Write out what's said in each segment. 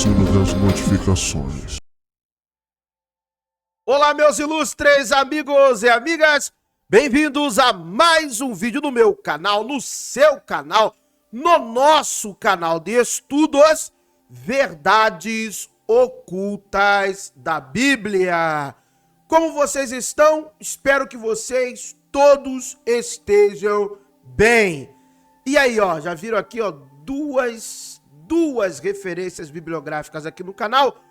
sino das notificações. Olá, meus ilustres amigos e amigas, bem-vindos a mais um vídeo no meu canal, no seu canal, no nosso canal de estudos, Verdades Ocultas da Bíblia. Como vocês estão? Espero que vocês todos estejam bem. E aí, ó, já viram aqui, ó, duas referências bibliográficas aqui no canal.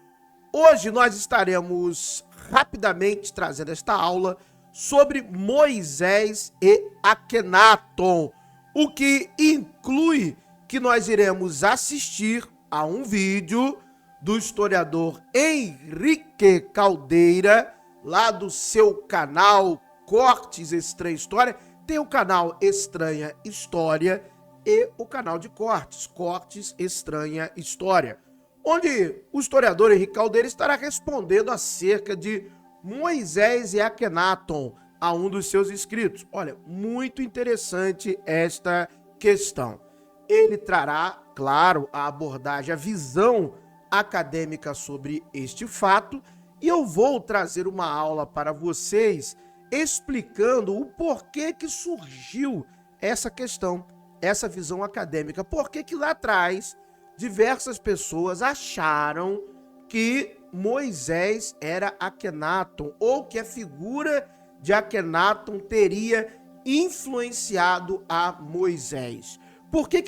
Hoje nós estaremos rapidamente trazendo esta aula sobre Moisés e Akenaton, o que inclui que nós iremos assistir a um vídeo do historiador Henrique Caldeira, lá do seu canal Cortes Estranha História. Tem o canal Estranha História e o canal de cortes, Cortes Estranha História, onde o historiador Henrique Caldeira estará respondendo acerca de Moisés e Akenaton a um dos seus inscritos. Olha, muito interessante esta questão. Ele trará, claro, a abordagem, a visão acadêmica sobre este fato, e eu vou trazer uma aula para vocês explicando o porquê que surgiu essa questão, essa visão acadêmica. Por que lá atrás diversas pessoas acharam que Moisés era Akenaton, ou que a figura de Akenaton teria influenciado a Moisés. Por que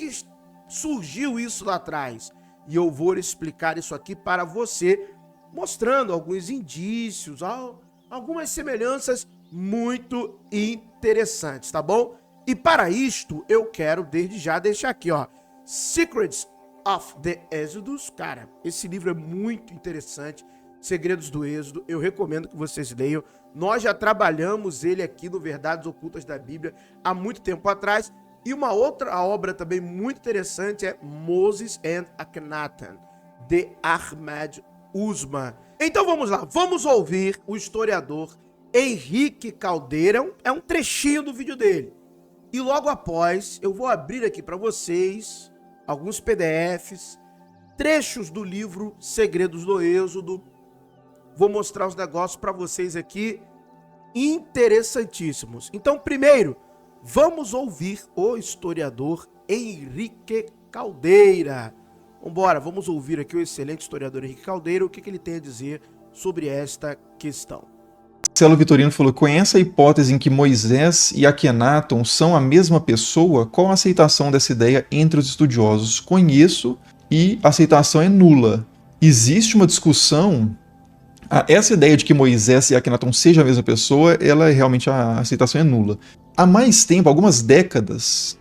surgiu isso lá atrás? E eu vou explicar isso aqui para você, mostrando alguns indícios, algumas semelhanças muito interessantes, tá bom? E para isto, eu quero desde já deixar aqui, ó, Secrets of the Exodus. Cara, esse livro é muito interessante, Segredos do Êxodo, eu recomendo que vocês leiam. Nós já trabalhamos ele aqui no Verdades Ocultas da Bíblia há muito tempo atrás. E uma outra obra também muito interessante é Moses and Akhenaton, de Ahmed Usman. Então vamos lá, vamos ouvir o historiador Henrique Caldeira. É um trechinho do vídeo dele. E logo após, eu vou abrir aqui para vocês alguns PDFs, trechos do livro Segredos do Êxodo. Vou mostrar os negócios para vocês aqui, interessantíssimos. Então, primeiro, vamos ouvir o historiador Henrique Caldeira. Vambora, vamos ouvir aqui o excelente historiador Henrique Caldeira, o que ele tem a dizer sobre esta questão. Marcelo Vitorino falou: conhece a hipótese em que Moisés e Akenaton são a mesma pessoa? Qual a aceitação dessa ideia entre os estudiosos? Conheço e a aceitação é nula. Existe uma discussão. Essa ideia de que Moisés e Akenaton sejam a mesma pessoa, realmente a aceitação é nula. Há mais tempo, algumas décadas,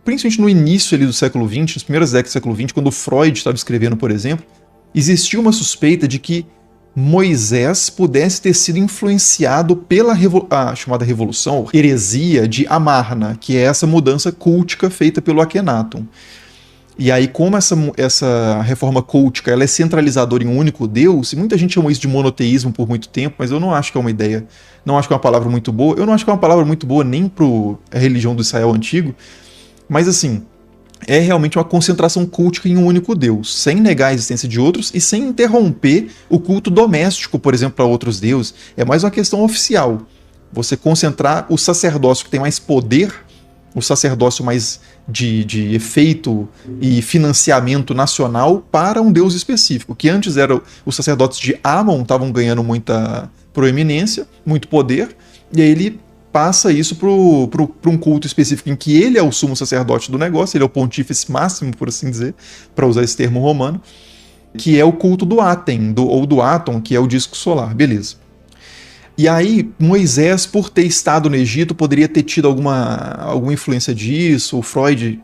principalmente no início ali do século XX, nas primeiras décadas do século XX, quando Freud estava escrevendo, por exemplo, existia uma suspeita de que Moisés pudesse ter sido influenciado pela chamada revolução, ou heresia de Amarna, que é essa mudança cultica feita pelo Akhenaton. E aí, como essa reforma cultica ela é centralizadora em um único Deus, e muita gente chamou isso de monoteísmo por muito tempo, mas eu não acho que é uma ideia, não acho que é uma palavra muito boa. Eu não acho que é uma palavra muito boa nem para a religião do Israel antigo, mas assim, é realmente uma concentração cultica em um único Deus, sem negar a existência de outros e sem interromper o culto doméstico, por exemplo, para outros deuses. É mais uma questão oficial. Você concentrar o sacerdócio que tem mais poder, o sacerdócio mais de efeito e financiamento nacional para um deus específico, que antes eram os sacerdotes de Amon, estavam ganhando muita proeminência, muito poder, e aí ele passa isso para um culto específico em que ele é o sumo sacerdote do negócio, ele é o pontífice máximo, por assim dizer, para usar esse termo romano, que é o culto do Aten, ou do Aton, que é o disco solar, beleza. E aí, Moisés, por ter estado no Egito, poderia ter tido alguma influência disso. O Freud,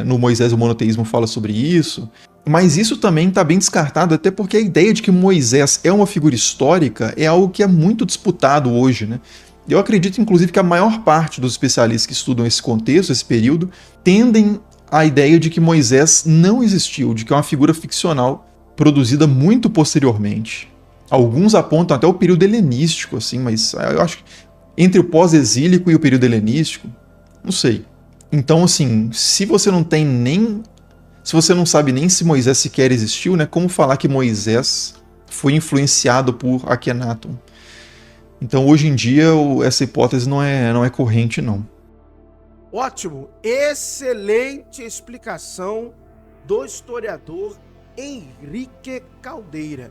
no Moisés e o Monoteísmo, fala sobre isso. Mas isso também está bem descartado, até porque a ideia de que Moisés é uma figura histórica é algo que é muito disputado hoje, né? Eu acredito, inclusive, que a maior parte dos especialistas que estudam esse contexto, esse período, tendem à ideia de que Moisés não existiu, de que é uma figura ficcional produzida muito posteriormente. Alguns apontam até o período helenístico, assim, mas eu acho que entre o pós-exílico e o período helenístico, não sei. Então, assim, se você não tem nem Se você não sabe nem se Moisés sequer existiu, né, como falar que Moisés foi influenciado por Akhenaton? Então, hoje em dia, essa hipótese não é corrente, não. Ótimo, excelente explicação do historiador Henrique Caldeira.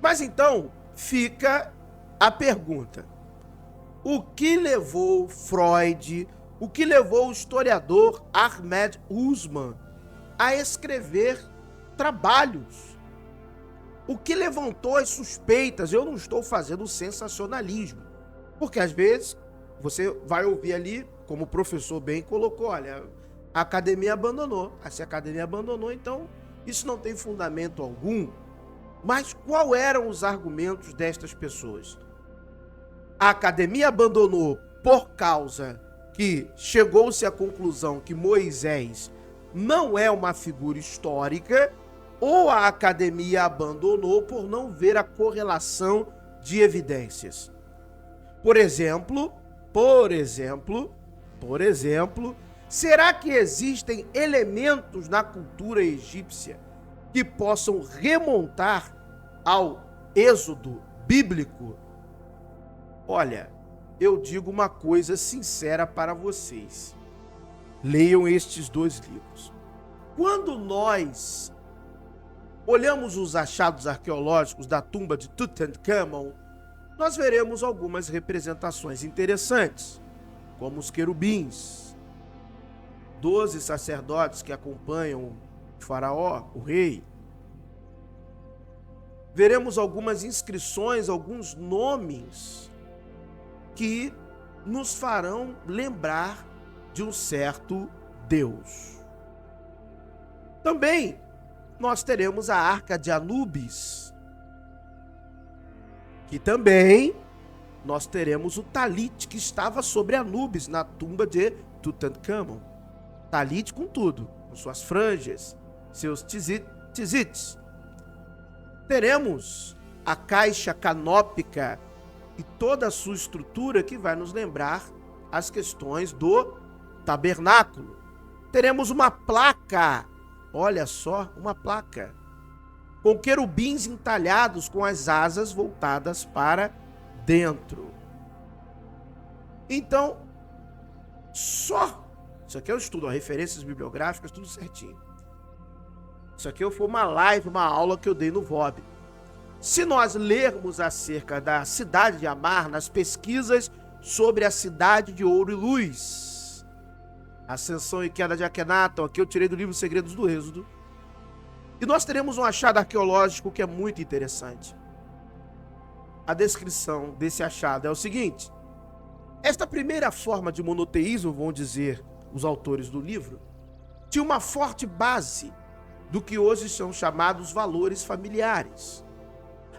Mas então, fica a pergunta. O que levou Freud, o que levou o historiador Ahmed Usman a escrever trabalhos? O que levantou as suspeitas? Eu não estou fazendo sensacionalismo, porque às vezes você vai ouvir ali, como o professor bem colocou, olha, a academia abandonou. Se a academia abandonou, então isso não tem fundamento algum. Mas qual eram os argumentos destas pessoas? A academia abandonou por causa que chegou-se à conclusão que Moisés não é uma figura histórica, ou a academia abandonou por não ver a correlação de evidências. Por exemplo, será que existem elementos na cultura egípcia que possam remontar ao êxodo bíblico? Olha, eu digo uma coisa sincera para vocês. Leiam estes 2 livros. Quando nós olhamos os achados arqueológicos da tumba de Tutankhamon, nós veremos algumas representações interessantes, como os querubins, 12 sacerdotes que acompanham o faraó, o rei. Veremos algumas inscrições, alguns nomes que nos farão lembrar de um certo Deus. Também nós teremos a Arca de Anubis, que também nós teremos o talit que estava sobre Anubis na tumba de Tutankhamon. Talit com tudo, com suas franjas, seus tzitzits. Teremos a caixa canópica e toda a sua estrutura que vai nos lembrar as questões do tabernáculo. Teremos uma placa, olha só, uma placa, com querubins entalhados com as asas voltadas para dentro. Então, isso aqui é um estudo, referências bibliográficas, tudo certinho. Isso aqui foi uma live, uma aula que eu dei no VOB. Se nós lermos acerca da cidade de Amar, nas pesquisas sobre a cidade de Ouro e Luz, Ascensão e Queda de Akhenaton, aqui eu tirei do livro Segredos do Êxodo, e nós teremos um achado arqueológico que é muito interessante. A descrição desse achado é o seguinte: esta primeira forma de monoteísmo, vão dizer os autores do livro, tinha uma forte base do que hoje são chamados valores familiares.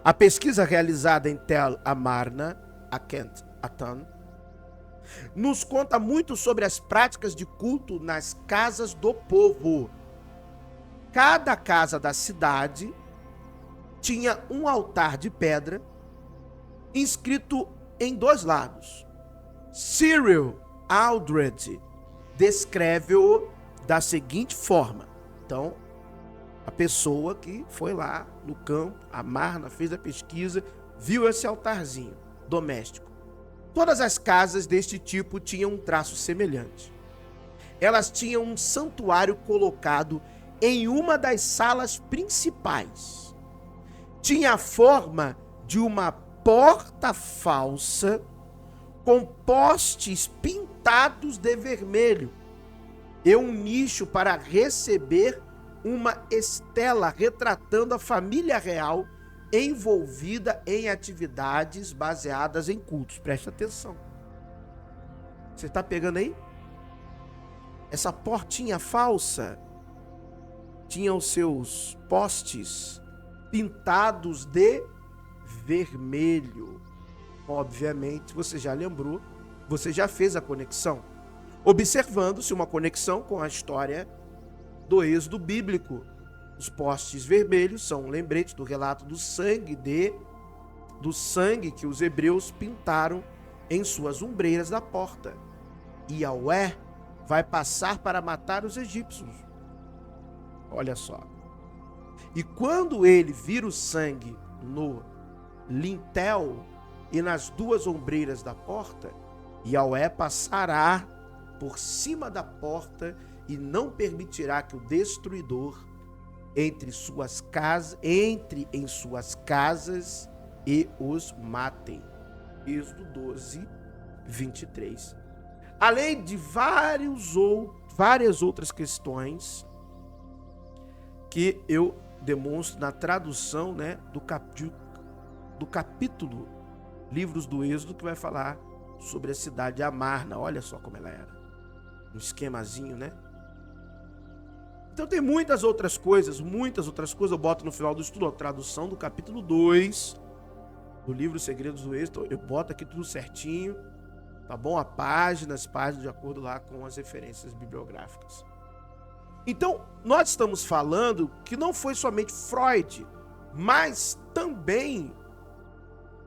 A pesquisa realizada em Tel Amarna, Akent Atan, nos conta muito sobre as práticas de culto nas casas do povo. Cada casa da cidade tinha um altar de pedra inscrito em 2 lados. Cyril Aldred descreve-o da seguinte forma. Então, a pessoa que foi lá no campo, a Marna, fez a pesquisa, viu esse altarzinho doméstico. Todas as casas deste tipo tinham um traço semelhante. Elas tinham um santuário colocado em uma das salas principais. Tinha a forma de uma porta falsa com postes pintados de vermelho e um nicho para receber uma estela retratando a família real envolvida em atividades baseadas em cultos. Preste atenção. Você está pegando aí? Essa portinha falsa tinha os seus postes pintados de vermelho. Obviamente, você já lembrou, você já fez a conexão. Observando-se uma conexão com a história do êxodo bíblico. Os postes vermelhos são um lembrete do relato do sangue que os hebreus pintaram em suas ombreiras da porta. E Yahweh vai passar para matar os egípcios. Olha só. E quando ele vir o sangue no lintel e nas duas ombreiras da porta, Yahweh passará por cima da porta e não permitirá que o destruidor entre em suas casas e os matem. Êxodo 12, 23. Além de várias outras questões que eu demonstro na tradução, né, do capítulo Livros do Êxodo, que vai falar sobre a cidade de Amarna. Olha só como ela era. Um esquemazinho, né? Então tem muitas outras coisas. Eu boto no final do estudo a tradução do capítulo 2 do livro Segredos do Êxodo. Eu boto aqui tudo certinho, tá bom? As páginas de acordo lá com as referências bibliográficas. Então, nós estamos falando que não foi somente Freud, mas também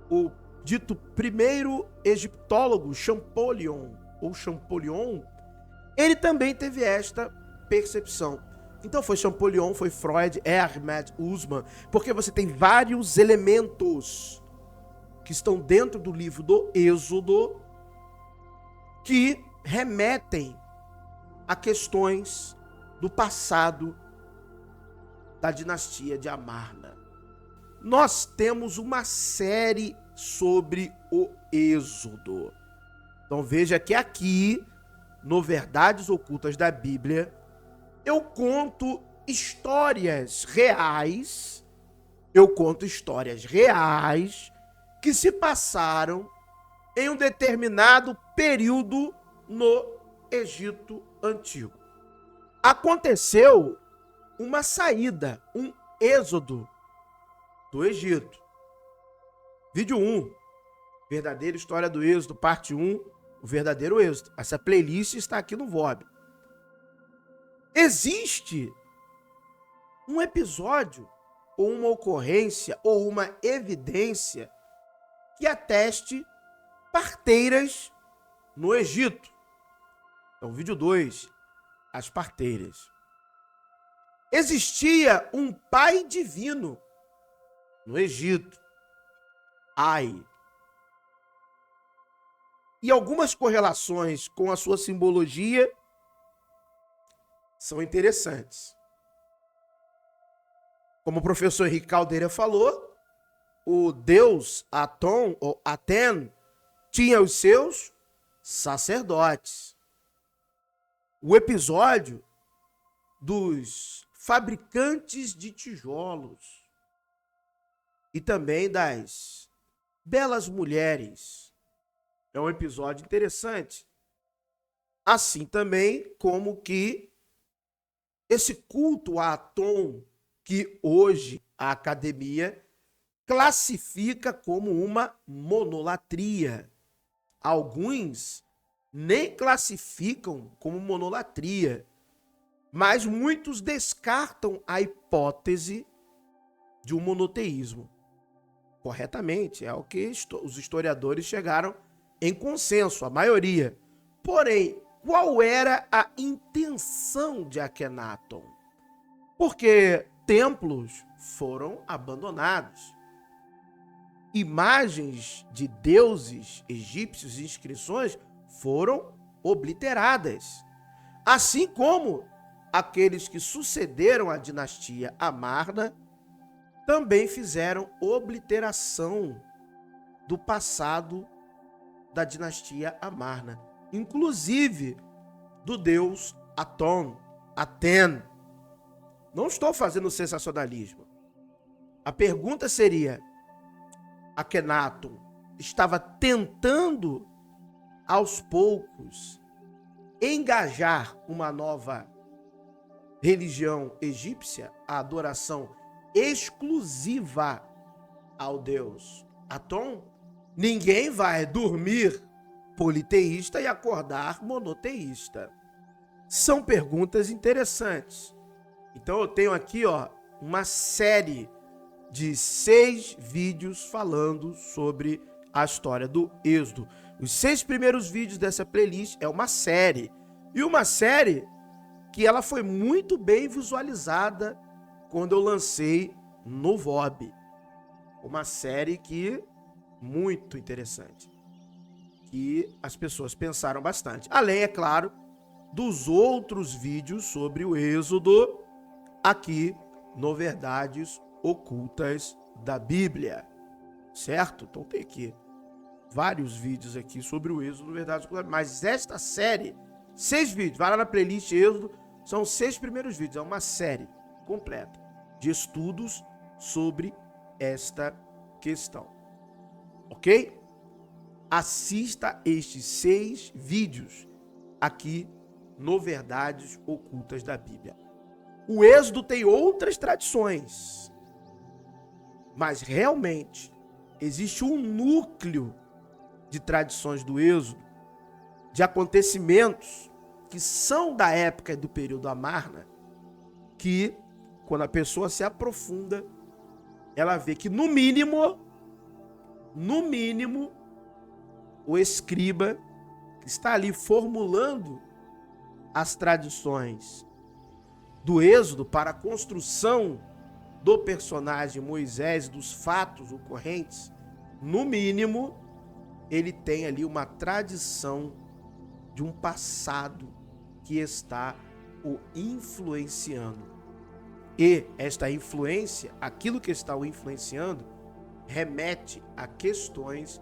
o dito primeiro egiptólogo Champollion, ele também teve esta percepção. Então foi Champollion, foi Freud, é Ahmed Usman, porque você tem vários elementos que estão dentro do livro do Êxodo que remetem a questões do passado da dinastia de Amarna. Nós temos uma série sobre o Êxodo. Então veja que aqui, no Verdades Ocultas da Bíblia, eu conto histórias reais, que se passaram em um determinado período no Egito Antigo. Aconteceu uma saída, um êxodo do Egito. Vídeo 1, Verdadeira História do Êxodo, parte 1, o verdadeiro êxodo. Essa playlist está aqui no VOB. Existe um episódio, ou uma ocorrência, ou uma evidência que ateste parteiras no Egito. Então, vídeo 2, as parteiras. Existia um pai divino no Egito, Ai. E algumas correlações com a sua simbologia são interessantes. Como o professor Henrique Caldeira falou, o deus Aton, ou Aten, tinha os seus sacerdotes. O episódio dos fabricantes de tijolos e também das belas mulheres é um episódio interessante. Assim também como que esse culto a Aton, que hoje a academia classifica como uma monolatria. Alguns nem classificam como monolatria, mas muitos descartam a hipótese de um monoteísmo. Corretamente, é o que os historiadores chegaram em consenso, a maioria. Porém, qual era a intenção de Akhenaton? Porque templos foram abandonados. Imagens de deuses egípcios e inscrições foram obliteradas. Assim como aqueles que sucederam a dinastia Amarna também fizeram obliteração do passado da dinastia Amarna, inclusive do deus Aton, Aten. Não estou fazendo sensacionalismo. A pergunta seria: Akhenaton estava tentando, aos poucos, engajar uma nova religião egípcia, a adoração exclusiva ao deus Aton? Ninguém vai dormir politeísta e acordar monoteísta. São perguntas interessantes. Então eu tenho aqui, uma série de 6 vídeos falando sobre a história do Êxodo. Os 6 primeiros vídeos dessa playlist é uma série. E uma série que ela foi muito bem visualizada quando eu lancei no VOB. Uma série que muito interessante, que as pessoas pensaram bastante. Além, é claro, dos outros vídeos sobre o Êxodo aqui no Verdades Ocultas da Bíblia, certo? Então tem aqui vários vídeos aqui sobre o Êxodo, Verdades Ocultas, mas esta série, 6 vídeos, vai lá na playlist Êxodo, são 6 primeiros vídeos, é uma série completa de estudos sobre esta questão, ok? Assista estes 6 vídeos aqui no Verdades Ocultas da Bíblia. O Êxodo tem outras tradições, mas realmente existe um núcleo de tradições do Êxodo, de acontecimentos que são da época e do período Amarna, que quando a pessoa se aprofunda, ela vê que no mínimo, o escriba que está ali formulando as tradições do Êxodo para a construção do personagem Moisés, dos fatos ocorrentes, no mínimo, ele tem ali uma tradição de um passado que está o influenciando. E esta influência, aquilo que está o influenciando, remete a questões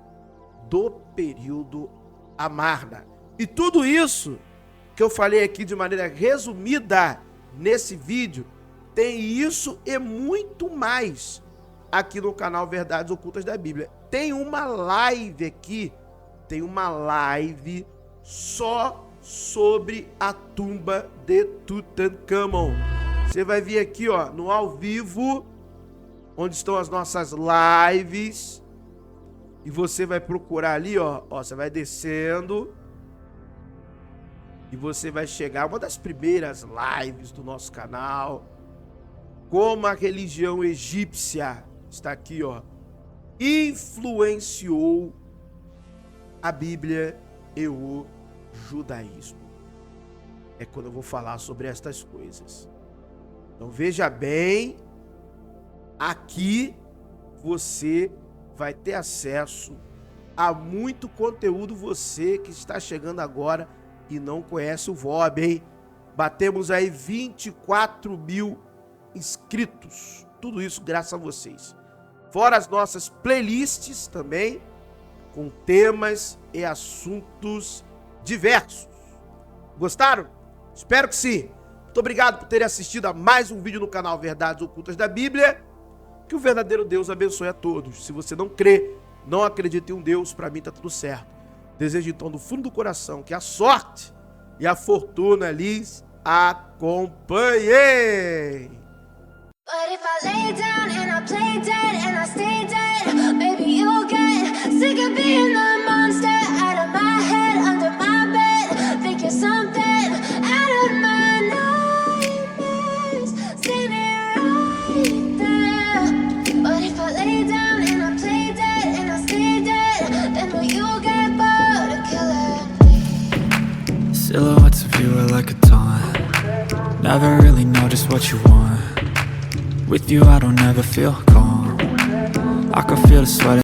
do período Amarna. E tudo isso que eu falei aqui de maneira resumida nesse vídeo, tem isso e muito mais aqui no canal Verdades Ocultas da Bíblia. Tem uma live aqui, só sobre a tumba de Tutankhamon. Você vai vir aqui, ó, no ao vivo, onde estão as nossas lives, e você vai procurar ali, ó, você vai descendo e você vai chegar uma das primeiras lives do nosso canal, como a religião egípcia, está aqui, ó, influenciou a Bíblia e o judaísmo. É quando eu vou falar sobre estas coisas. Então veja bem, aqui você vai ter acesso a muito conteúdo, você que está chegando agora e não conhece o VOB, hein? Batemos aí 24 mil inscritos, tudo isso graças a vocês. Fora as nossas playlists também, com temas e assuntos diversos. Gostaram? Espero que sim. Muito obrigado por terem assistido a mais um vídeo no canal Verdades Ocultas da Bíblia. Que o verdadeiro Deus abençoe a todos. Se você não crê, não acredita em um Deus, para mim tá tudo certo. Desejo então do fundo do coração que a sorte e a fortuna lhes acompanhem. But if I lay down and I play dead and I stay dead, maybe you'll get sick of being the monster out of my head, under my bed, thinking something out of my nightmares, standing right there. But if I lay down and I play dead and I stay dead, then will you get bored of killing me? Silhouettes of you are like a taunt. Never really know just what you want. With you I don't ever feel calm. I can feel the sweat